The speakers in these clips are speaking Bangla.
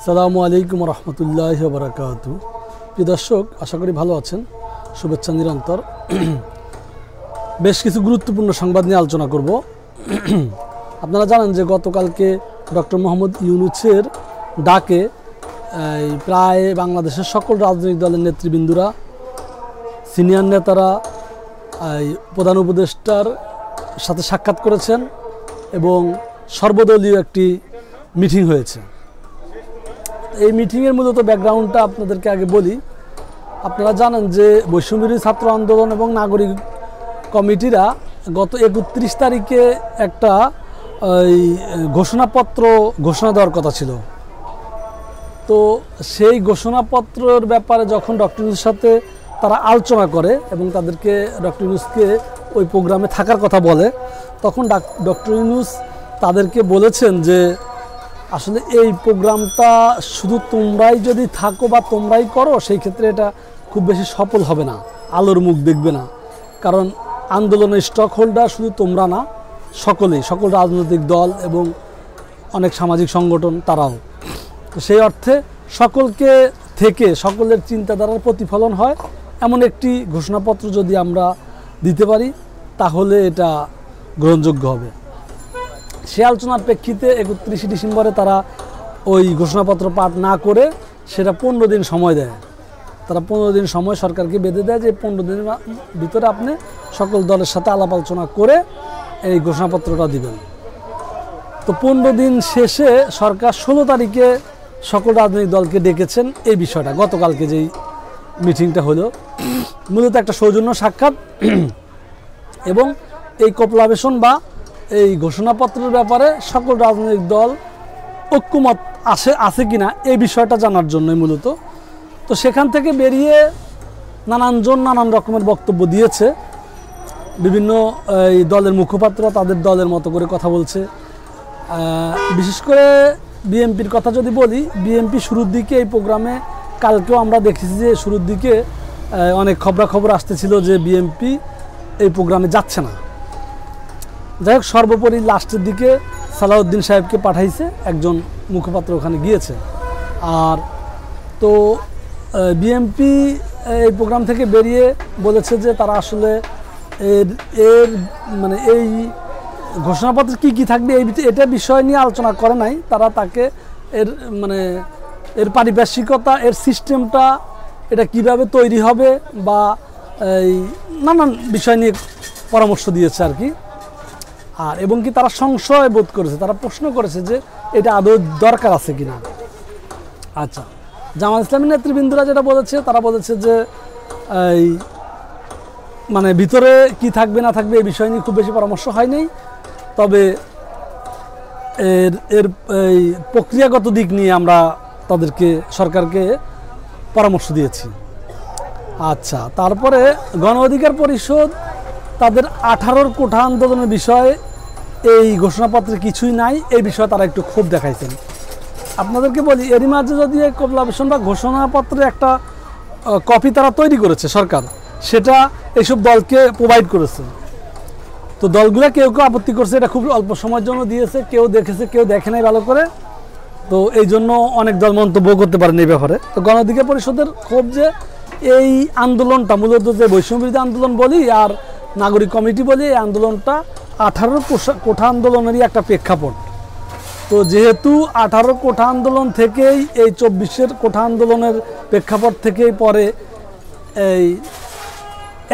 আসসালামু আলাইকুম রহমতুল্লাহ বারাকাতু। প্রিয় দর্শক, আশা করি ভালো আছেন। শুভেচ্ছা নিরন্তর। বেশ কিছু গুরুত্বপূর্ণ সংবাদ নিয়ে আলোচনা করব। আপনারা জানেন যে গতকালকে ডক্টর মোহাম্মদ ইউনূসের ডাকে প্রায় বাংলাদেশের সকল রাজনৈতিক দলের নেতৃবৃন্দরা, সিনিয়র নেতারা প্রধান উপদেষ্টার সাথে সাক্ষাৎ করেছেন এবং সর্বদলীয় একটি মিটিং হয়েছে। এই মিটিংয়ের মূলত ব্যাকগ্রাউন্ডটা আপনাদেরকে আগে বলি। আপনারা জানেন যে বৈষম্যবিরোধী ছাত্র আন্দোলন এবং নাগরিক কমিটিরা গত 31 তারিখে একটা ঘোষণাপত্র ঘোষণা দেওয়ার কথা ছিল। তো সেই ঘোষণাপত্রের ব্যাপারে যখন ডক্টর ইউনূসের সাথে তারা আলোচনা করে এবং তাদেরকে ডক্টর ইউনূসকে ওই প্রোগ্রামে থাকার কথা বলে, তখন ডক্টর ইউনূস তাদেরকে বলেছেন যে আসলে এই প্রোগ্রামটা শুধু তোমরাই যদি থাকো বা তোমরাই করো, সেই ক্ষেত্রে এটা খুব বেশি সফল হবে না, আলোর মুখ দেখবে না। কারণ আন্দোলনের স্টক হোল্ডার শুধু তোমরা না, সকলেই, সকল রাজনৈতিক দল এবং অনেক সামাজিক সংগঠন তারাও। তো সেই অর্থে সকলকে থেকে সকলের চিন্তাধারার প্রতিফলন হয় এমন একটি ঘোষণাপত্র যদি আমরা দিতে পারি, তাহলে এটা গ্রহণযোগ্য হবে। সে আলোচনার প্রেক্ষিতে 31 ডিসেম্বরে তারা ওই ঘোষণাপত্র পাঠ না করে সেটা 15 দিন সময় দেয়। তারা 15 দিন সময় সরকারকে বেঁধে দেয় যে 15 দিনের ভিতরে আপনি সকল দলের সাথে আলাপ আলোচনা করে এই ঘোষণাপত্রটা দিবেন। তো 15 দিন শেষে সরকার 16 তারিখে সকল রাজনৈতিক দলকে ডেকেছেন। এই বিষয়টা গতকালকে যেই মিটিংটা হলো, মূলত একটা সৌজন্য সাক্ষাৎ এবং এই কোলাবোরেশন বা এই ঘোষণাপত্রের ব্যাপারে সকল রাজনৈতিক দল ঐক্যমত আছে কিনা এই বিষয়টা জানার জন্যই মূলত। তো সেখান থেকে বেরিয়ে নানানজন নানান রকমের বক্তব্য দিয়েছে। বিভিন্ন এই দলের মুখপাত্র তাদের দলের মতো করে কথা বলছে। বিশেষ করে বিএনপির কথা যদি বলি, বিএনপি শুরুর দিকে এই প্রোগ্রামে, কালকেও আমরা দেখেছি যে শুরুর দিকে অনেক খবরাখবর আসতেছিল যে বিএনপি এই প্রোগ্রামে যাচ্ছে না। যাই হোক, সর্বোপরি লাস্টের দিকে সালাউদ্দিন সাহেবকে পাঠাইছে, একজন মুখপাত্র ওখানে গিয়েছে। আর তো বিএনপি এই প্রোগ্রাম থেকে বেরিয়ে বলেছে যে তারা আসলে এর মানে এই ঘোষণাপত্রে কী থাকবে এটা বিষয় নিয়ে আলোচনা করে নাই। তারা তাকে এর পারিপার্শ্বিকতা, এর সিস্টেমটা, এটা কিভাবে তৈরি হবে বা এই নানান বিষয় নিয়ে পরামর্শ দিয়েছে আর কি। আর এবং কি তারা সংশয় বোধ করেছে, তারা প্রশ্ন করেছে যে এটা আদৌ দরকার আছে কিনা। আচ্ছা, জামাত ইসলামী নেতৃবৃন্দরা যেটা বলেছে, তারা বলেছে যে এই ভিতরে কি থাকবে না থাকবে এই বিষয় নিয়ে খুব বেশি পরামর্শ হয়নি, তবে এর এই প্রক্রিয়াগত দিক নিয়ে আমরা তাদেরকে, সরকারকে পরামর্শ দিয়েছি। আচ্ছা, তারপরে গণ অধিকার পরিষদ তাদের 18 কোঠা আন্দোলনের বিষয়ে এই ঘোষণাপত্রে কিছুই নাই, এই বিষয়ে তারা একটু ক্ষোভ দেখাইছেন। আপনাদেরকে বলি, এরই মাঝে যদি এই কোলাবোরেশন বা ঘোষণাপত্রের একটা কপি তারা তৈরি করেছে সরকার, সেটা এইসব দলকে প্রোভাইড করেছে। তো দলগুলো কেউ কেউ আপত্তি করছে, এটা খুব অল্প সময়ের জন্য দিয়েছে, কেউ দেখেছে কেউ দেখে নাই ভালো করে। তো এই জন্য অনেক দল মন্তব্য করতে পারেন এই ব্যাপারে। তো গণ অধিকার পরিষদের ক্ষোভ যে এই আন্দোলনটা মূলত যে বৈষম্যবিরোধী আন্দোলন বলি আর নাগরিক কমিটি বলি, এই আন্দোলনটা 18 কোঠা আন্দোলনেরই একটা প্রেক্ষাপট। তো যেহেতু 18 কোঠা আন্দোলন থেকেই এই 24 কোঠা আন্দোলনের প্রেক্ষাপট থেকেই পরে এই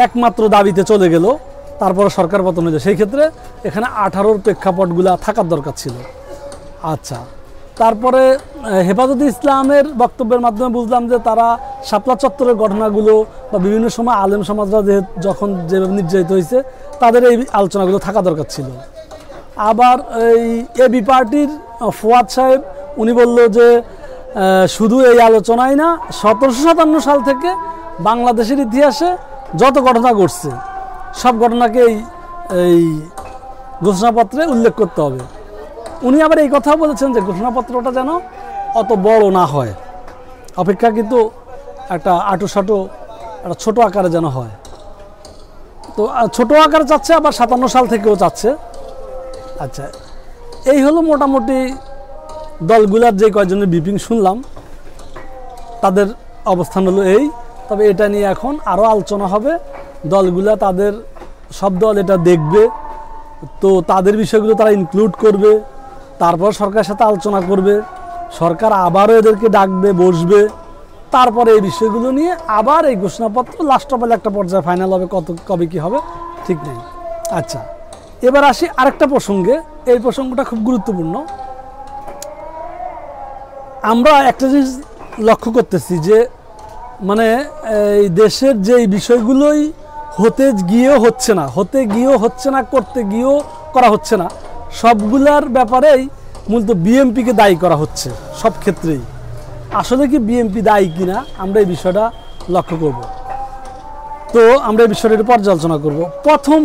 একমাত্র দাবিতে চলে গেল, তারপরে সরকার পতন হয়েছে, সেই ক্ষেত্রে এখানে 18 প্রেক্ষাপটগুলা থাকার দরকার ছিল। আচ্ছা, তারপরে হেফাজতে ইসলামের বক্তব্যের মাধ্যমে বুঝলাম যে তারা শাপলা চত্বরের ঘটনাগুলো বা বিভিন্ন সময় আলেম সমাজরা যখন যেভাবে নির্যাতিত হয়েছে, তাদের এই আলোচনাগুলো থাকা দরকার ছিল। আবার এই এবি পার্টির ফুয়াদ সাহেব উনি বলল যে শুধু এই আলোচনাই না, 1757 সাল থেকে বাংলাদেশের ইতিহাসে যত ঘটনা ঘটছে সব ঘটনাকে এই ঘোষণাপত্রে উল্লেখ করতে হবে। উনি আবার এই কথাও বলেছেন যে ঘোষণাপত্রটা যেন অত বড় না হয়, অপেক্ষাকৃত একটা আঁটুসাঁটু একটা ছোটো আকারে যেন হয়। তো ছোটো আকারে চাচ্ছে, আবার 57 সাল থেকেও চাচ্ছে। আচ্ছা, এই হলো মোটামুটি দলগুলার যে কয়েকজনের ব্রিফিং শুনলাম তাদের অবস্থান হলো এই। তবে এটা নিয়ে এখন আরও আলোচনা হবে, দলগুলা তাদের সব দল এটা দেখবে, তো তাদের বিষয়গুলো তারা ইনক্লুড করবে, তারপর সরকারের সাথে আলোচনা করবে, সরকার আবারও এদেরকে ডাকবে, বসবে, তারপরে এই বিষয়গুলো নিয়ে আবার এই ঘোষণাপত্র লাস্ট অফ একটা পর্যায়ে ফাইনাল হবে, কবে কি হবে ঠিক নেই। আচ্ছা, এবার আসি আরেকটা প্রসঙ্গে, এই প্রসঙ্গটা খুব গুরুত্বপূর্ণ। আমরা একটা জিনিস লক্ষ্য করতেছি যে মানে এই দেশের যে বিষয়গুলোই হতে গিয়েও হচ্ছে না, করতে গিয়েও করা হচ্ছে না, সবগুলার ব্যাপারেই মূলত বিএনপিকে দায়ী করা হচ্ছে সব ক্ষেত্রেই। আসলে কি বিএনপি দায়ী কিনা আমরা এই বিষয়টা লক্ষ্য করব। তো আমরা এই বিষয়টা একটু পর্যালোচনা করব। প্রথম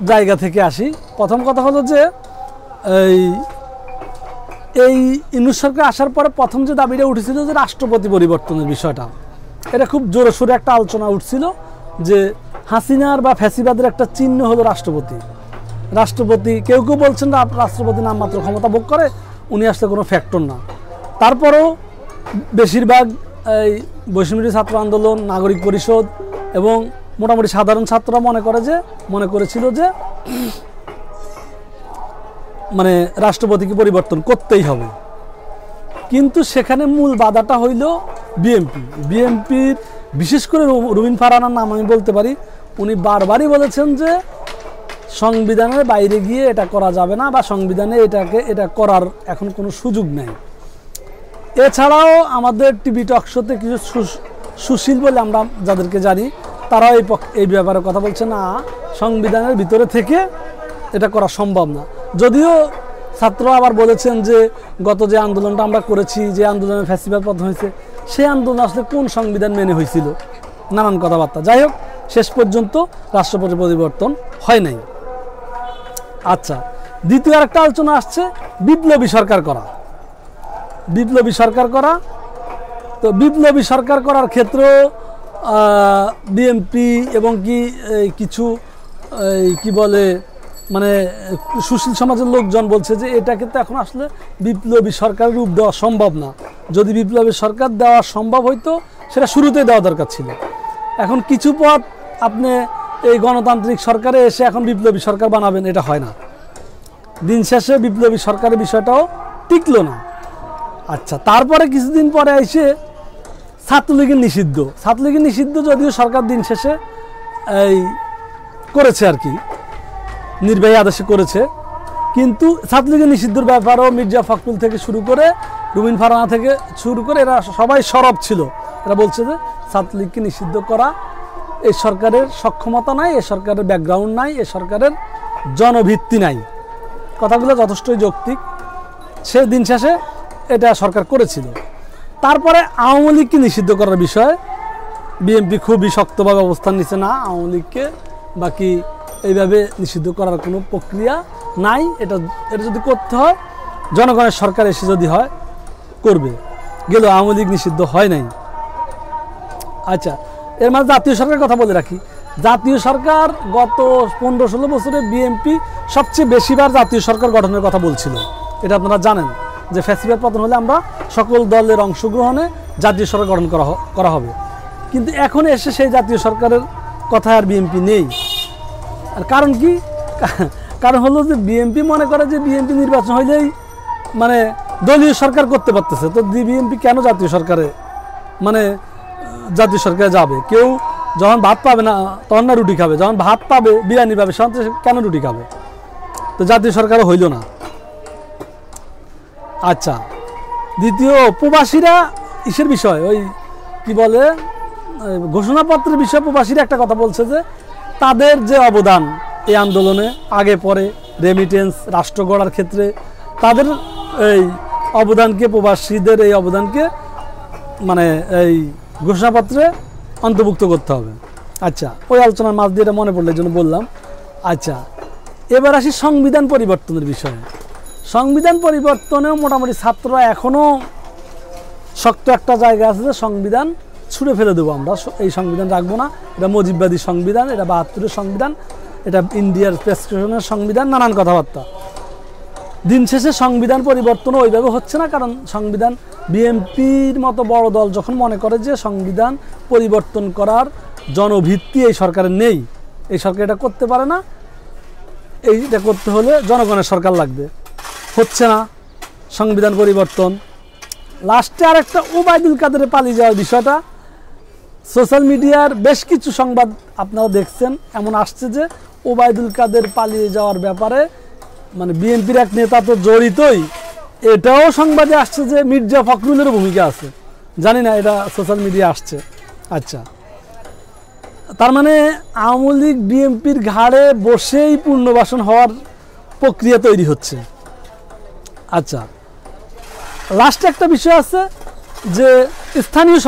জায়গা থেকে আসি। প্রথম কথা হলো যে এই ইউনূস সরকার আসার পরে প্রথম যে দাবিটা উঠেছিল যে রাষ্ট্রপতি পরিবর্তনের বিষয়টা, এটা খুব জোরে সোরে একটা আলোচনা উঠছিল যে হাসিনার বা ফ্যাসিবাদের একটা চিহ্ন হলো রাষ্ট্রপতি। কেউ কেউ বলছেন রাষ্ট্রপতি নামমাত্র ক্ষমতা ভোগ করে, উনি আসলে কোনো ফ্যাক্টর না। তারপরেও বেশিরভাগ এই বৈষম্যবিরোধী ছাত্র আন্দোলন, নাগরিক পরিষদ এবং মোটামুটি সাধারণ ছাত্ররা মনে করেছিল যে মানে রাষ্ট্রপতিকে পরিবর্তন করতেই হবে। কিন্তু সেখানে মূল বাধাটা হইল বিএনপির, বিশেষ করে রুমিন ফারহানার নাম আমি বলতে পারি। উনি বারবারই বলেছেন যে সংবিধানের বাইরে গিয়ে এটা করা যাবে না, বা সংবিধানে এটা করার এখন কোনো সুযোগ নেই। এছাড়াও আমাদের টিভি টক শোতে কিছু সুশীল বলে আমরা যাদেরকে জানি, তারাও এই ব্যাপারে কথা বলছে না, সংবিধানের ভিতরে থেকে এটা করা সম্ভব না। যদিও ছাত্র আবার বলেছেন যে গত যে আন্দোলনটা আমরা করেছি, যে আন্দোলনে ফ্যাসিবাদ পতন হয়েছে, সেই আন্দোলন আসলে কোন সংবিধান মেনে হয়েছিল, নানান কথাবার্তা। যাই হোক, শেষ পর্যন্ত রাষ্ট্রপতি পরিবর্তন হয় নাই। আচ্ছা, দ্বিতীয় আরেকটা আলোচনা আসছে বিপ্লবী সরকার করা। তো বিপ্লবী সরকার করার ক্ষেত্রেও বিএনপি এবং কিছু কি বলে মানে সুশীল সমাজের লোকজন বলছে যে এটাকে তো এখন আসলে বিপ্লবী সরকারের রূপ দেওয়া সম্ভব না। যদি বিপ্লবী সরকার দেওয়া সম্ভব হইতো সেটা শুরুতেই দেওয়া দরকার ছিল। এখন কিছু পথ আপনি এই গণতান্ত্রিক সরকারে এসে এখন বিপ্লবী সরকার বানাবেন, এটা হয় না। দিন শেষে বিপ্লবী সরকারের বিষয়টাও টিকলো না। আচ্ছা, তারপরে কিছুদিন পরে এসে ছাত্রলীগের নিষিদ্ধ যদিও সরকার দিন শেষে এই করেছে আর কি, নির্বাহী আদেশে করেছে, কিন্তু ছাত্রলীগের নিষিদ্ধের ব্যাপারেও মির্জা ফখরুল থেকে শুরু করে রুমিন ফারহানা থেকে শুরু করে এরা সবাই সরব ছিল। এরা বলছে যে ছাত্রলীগকে নিষিদ্ধ করা এই সরকারের সক্ষমতা নাই, এই সরকারের ব্যাকগ্রাউন্ড নাই, এই সরকারের জনভিত্তি নাই। কথাগুলো যথেষ্টই যৌক্তিক। সে দিন শেষে এটা সরকার করেছিল। তারপরে আওয়ামী লীগকে নিষিদ্ধ করার বিষয়ে বিএনপি খুবই শক্তভাবে অবস্থান নিচ্ছে, না আওয়ামী লীগকে বাকি এইভাবে নিষিদ্ধ করার কোনো প্রক্রিয়া নাই, এটা যদি করতে হয় জনগণের সরকার এসে যদি হয় করবে। গেল আওয়ামী লীগ নিষিদ্ধ হয় নাই। আচ্ছা, এর মাঝে জাতীয় সরকারের কথা বলে রাখি। জাতীয় সরকার গত 15-16 বছরে বিএনপি সবচেয়ে বেশিবার জাতীয় সরকার গঠনের কথা বলছিল। এটা আপনারা জানেন যে ফ্যাসিবাদ পতন হলে আমরা সকল দলের অংশগ্রহণে জাতীয় সরকার গঠন করা হবে। কিন্তু এখন এসে সেই জাতীয় সরকারের কথা আর বিএনপি নেই। আর কারণ কি? কারণ হলো যে বিএনপি মনে করে যে বিএনপি নির্বাচন হইলেই মানে দলীয় সরকার করতে পারতেছে, তো বিএনপি কেন জাতীয় সরকারে যাবে? কেউ যখন ভাত পাবে না তখন না রুটি খাবে, যখন ভাত পাবে বিরিয়ানি পাবে তখন কেন রুটি খাবে? তো জাতীয় সরকারও হইল না। আচ্ছা, দ্বিতীয় প্রবাসীরা ইসের বিষয়, ওই কি বলে ঘোষণাপত্রের বিষয়ে প্রবাসীরা একটা কথা বলছে যে তাদের যে অবদান এই আন্দোলনে আগে পরে রেমিটেন্স রাষ্ট্র গড়ার ক্ষেত্রে তাদের এই অবদানকে, প্রবাসীদের এই অবদানকে মানে এই ঘোষণাপত্রে অন্তর্ভুক্ত করতে হবে। আচ্ছা, ওই আলোচনার মাঝ দিয়ে এটা মনে পড়লে এই জন্য বললাম। আচ্ছা, এবার আসি সংবিধান পরিবর্তনের বিষয়ে। সংবিধান পরিবর্তনেও মোটামুটি ছাত্ররা এখনও শক্ত একটা জায়গা আছে যে সংবিধান ছুঁড়ে ফেলে দেবো, আমরা এই সংবিধান রাখবো না, এটা মুজিববাদী সংবিধান, এটা 72-এর সংবিধান, এটা ইন্ডিয়ার প্রেসক্রিপশনের সংবিধান, নানান কথাবার্তা। দিন শেষে সংবিধান পরিবর্তন ওইভাবে হচ্ছে না, কারণ সংবিধান বিএনপির মতো বড় দল যখন মনে করে যে সংবিধান পরিবর্তন করার জনভিত্তি এই সরকারের নেই, এই সরকার এটা করতে পারে না, এইটা করতে হলে জনগণের সরকার লাগবে, হচ্ছে না সংবিধান পরিবর্তন। লাস্টে আরেকটা ওবায়দুল কাদেরের পালিয়ে যাওয়ার বিষয়টা, সোশ্যাল মিডিয়ার বেশ কিছু সংবাদ আপনারা দেখছেন এমন আসছে যে ওবায়দুল কাদের পালিয়ে যাওয়ার ব্যাপারে মানে বিএনপির এক নেতা তো জড়িতই, এটাও সংবাদে আসছে যে মির্জা ফখরুলেরও ভূমিকা আছে, জানি না, এটা সোশ্যাল মিডিয়া আসছে। আচ্ছা, তার মানে আওয়ামী লীগ বিএনপির ঘাড়ে বসেই পুনর্বাসন হওয়ার প্রক্রিয়া তৈরি হচ্ছে। আচ্ছা, লাস্টে একটা বিষয় আছে যে স্থানীয়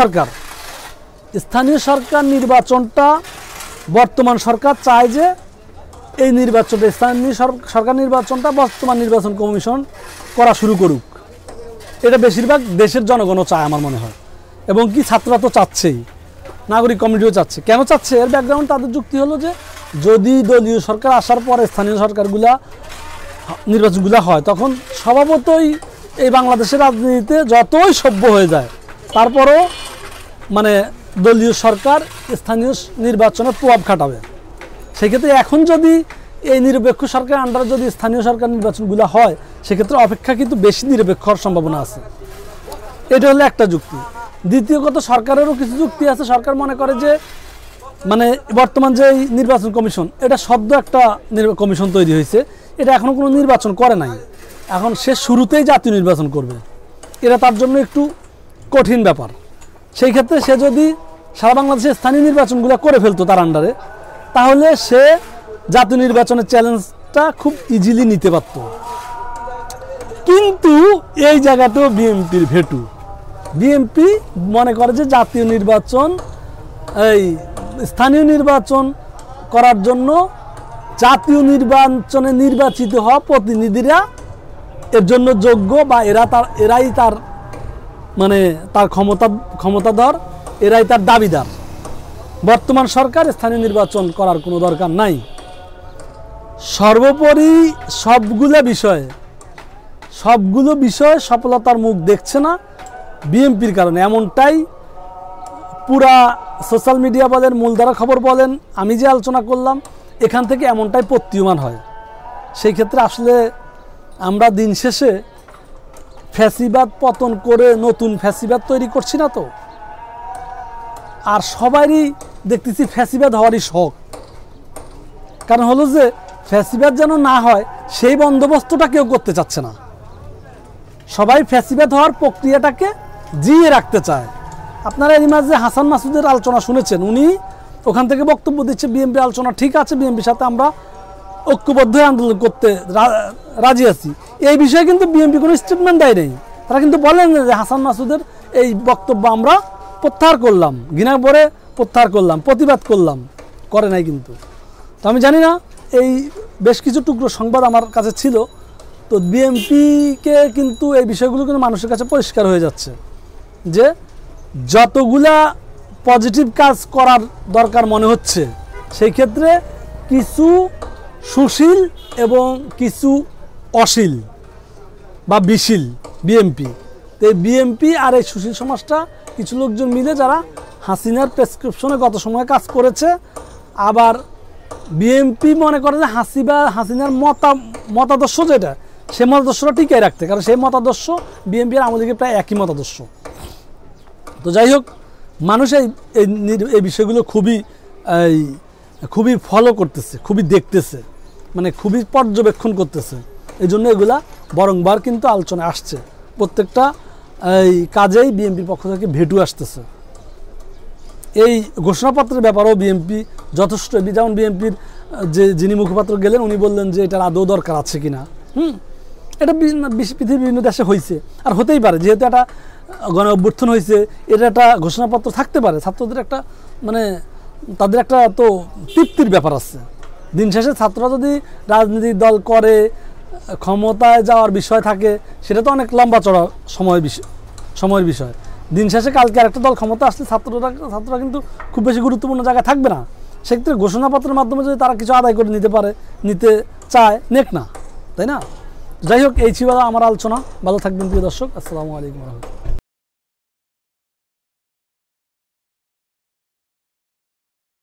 সরকার নির্বাচনটা বর্তমান সরকার চায় যে এই নির্বাচনটা, স্থানীয় সরকার নির্বাচনটা বর্তমান নির্বাচন কমিশন করা শুরু করুক, এটা বেশিরভাগ দেশের জনগণও চায় আমার মনে হয়, এবং কি ছাত্ররা তো চাচ্ছেই, নাগরিক কমিটিও চাচ্ছে। কেন চাচ্ছে? এর ব্যাকগ্রাউন্ড তাদের যুক্তি হলো যে যদি দলীয় সরকার আসার পরে স্থানীয় সরকারগুলা নির্বাচনগুলো হয় তখন স্বভাবতই এই বাংলাদেশের রাজনীতিতে যতই সভ্য হয়ে যায় তারপরও মানে দলীয় সরকার স্থানীয় নির্বাচনে প্রভাব খাটাবে। সেক্ষেত্রে এখন যদি এই নিরপেক্ষ সরকার আন্ডারে যদি স্থানীয় সরকার নির্বাচনগুলো হয় সেক্ষেত্রে অপেক্ষাকৃত বেশি নিরপেক্ষ হওয়ার সম্ভাবনা আছে। এটা হলো একটা যুক্তি। দ্বিতীয় কথা, সরকারেরও কিছু যুক্তি আছে। সরকার মনে করে যে মানে বর্তমান যে নির্বাচন কমিশন, এটা সদ্য একটা কমিশন তৈরি হয়েছে, এটা এখনও কোনো নির্বাচন করে নাই, এখন সে শুরুতেই জাতীয় নির্বাচন করবে, এটা তার জন্য একটু কঠিন ব্যাপার। সেই ক্ষেত্রে সে যদি সারা বাংলাদেশে স্থানীয় নির্বাচনগুলো করে ফেলতো তার আন্ডারে, তাহলে সে জাতীয় নির্বাচনের চ্যালেঞ্জটা খুব ইজিলি নিতে পারত। কিন্তু এই জায়গাতেও বিএনপির ভেটু। বিএনপি মনে করে যে জাতীয় নির্বাচন, এই স্থানীয় নির্বাচন করার জন্য জাতীয় নির্বাচনে নির্বাচিত হওয়া প্রতিনিধিরা এর জন্য যোগ্য, বা এরাই তার মানে তার ক্ষমতাধর, এরাই তার দাবিদার। বর্তমান সরকার স্থানীয় নির্বাচন করার কোনো দরকার নাই। সর্বোপরি সবগুলো বিষয়ে সফলতার মুখ দেখছে না বিএনপির কারণে, এমনটাই পুরা সোশ্যাল মিডিয়া বলেন, মূলধারা খবর বলেন, আমি যে আলোচনা করলাম এখান থেকে এমনটাই প্রতীয়মান হয়। সেই ক্ষেত্রে আসলে আমরা দিন শেষে ফ্যাসিবাদ পতন করে নতুন ফ্যাসিবাদ তৈরি করছি না তো, আর সবারই দেখতেছি ফ্যাসিবাদ হওয়ারই শখ। কারণ হলো যে ফ্যাসিবাদ যেন না হয় সেই বন্দোবস্তটা কেউ করতে চাচ্ছে না, সবাই ফ্যাসিবাদ হওয়ার প্রক্রিয়াটাকে জিয়ে রাখতে চায়। আপনারা এই মাঝে হাসান মাসুদের আলোচনা শুনেছেন, উনি ওখান থেকে বক্তব্য দিচ্ছে বিএনপি আলোচনা ঠিক আছে, বিএনপির সাথে আমরা ঐক্যবদ্ধ আন্দোলন করতে রাজি আছি। এই বিষয়ে কিন্তু বিএনপি কোনো স্টেটমেন্ট দেয় নেই। তারা কিন্তু বলেন যে হাসান মাসুদের এই বক্তব্য আমরা প্রত্যাহার করলাম, ঘৃণা করে প্রত্যাহার করলাম, প্রতিবাদ করলাম, করে নাই কিন্তু। তো আমি জানি না, এই বেশ কিছু টুকরো সংবাদ আমার কাছে ছিল, তো বিএনপিকে কিন্তু এই বিষয়গুলো কিন্তু মানুষের কাছে পরিষ্কার হয়ে যাচ্ছে যে যতগুলা পজিটিভ কাজ করার দরকার মনে হচ্ছে, সেই ক্ষেত্রে কিছু সুশীল এবং কিছু অশীল বা বিশীল বিএনপি। তো এই বিএনপি আর এই সুশীল সমাজটা কিছু লোকজন মিলে যারা হাসিনার প্রেসক্রিপশনে গত সময়ে কাজ করেছে, আবার বিএনপি মনে করে যে হাসিনার মতাদর্শ যেটা, সেই মতাদর্শটা টিকিয়ে রাখতে, কারণ সেই মতাদর্শ বিএনপি আর আওয়ামী লীগের প্রায় একই মতাদর্শ। তো যাই হোক, মানুষ এই বিষয়গুলো খুবই ফলো করতেছে, খুবই দেখতেছে, মানে খুবই পর্যবেক্ষণ করতেছে। এই জন্য এগুলা বারংবার কিন্তু আলোচনায় আসছে, প্রত্যেকটা এই কাজেই বিএনপির পক্ষ থেকে ভেটু আসতেছে। এই ঘোষণাপত্রের ব্যাপারেও বিএনপি যথেষ্ট, যেমন বিএনপির যিনি মুখপাত্র গেলেন উনি বললেন যে এটার আদৌ দরকার আছে কিনা। এটা পৃথিবীর বিভিন্ন দেশে হয়েছে, আর হতেই পারে, যেহেতু একটা গণ অভ্যুত্থান হয়েছে, এটা একটা ঘোষণাপত্র থাকতে পারে। ছাত্রদের একটা মানে তাদের একটা তো তৃপ্তির ব্যাপার আছে। দিন শেষে ছাত্ররা যদি রাজনৈতিক দল করে, ক্ষমতায় যাওয়ার বিষয় থাকে, সেটা তো অনেক লম্বা চড়া সময়ের বিষয়। দিন শেষে কালকে আরেকটা দল ক্ষমতা আসলে ছাত্ররা কিন্তু খুব বেশি গুরুত্বপূর্ণ জায়গায় থাকবে না। সেক্ষেত্রে ঘোষণাপত্রের মাধ্যমে যদি তারা কিছু আদায় করে নিতে চায়, নেক না, তাই না? যাই হোক, এই ছিল আমার আলোচনা। ভালো থাকবেন প্রিয় দর্শক। আসসালামু আলাইকুম রহমতুল্লাহ।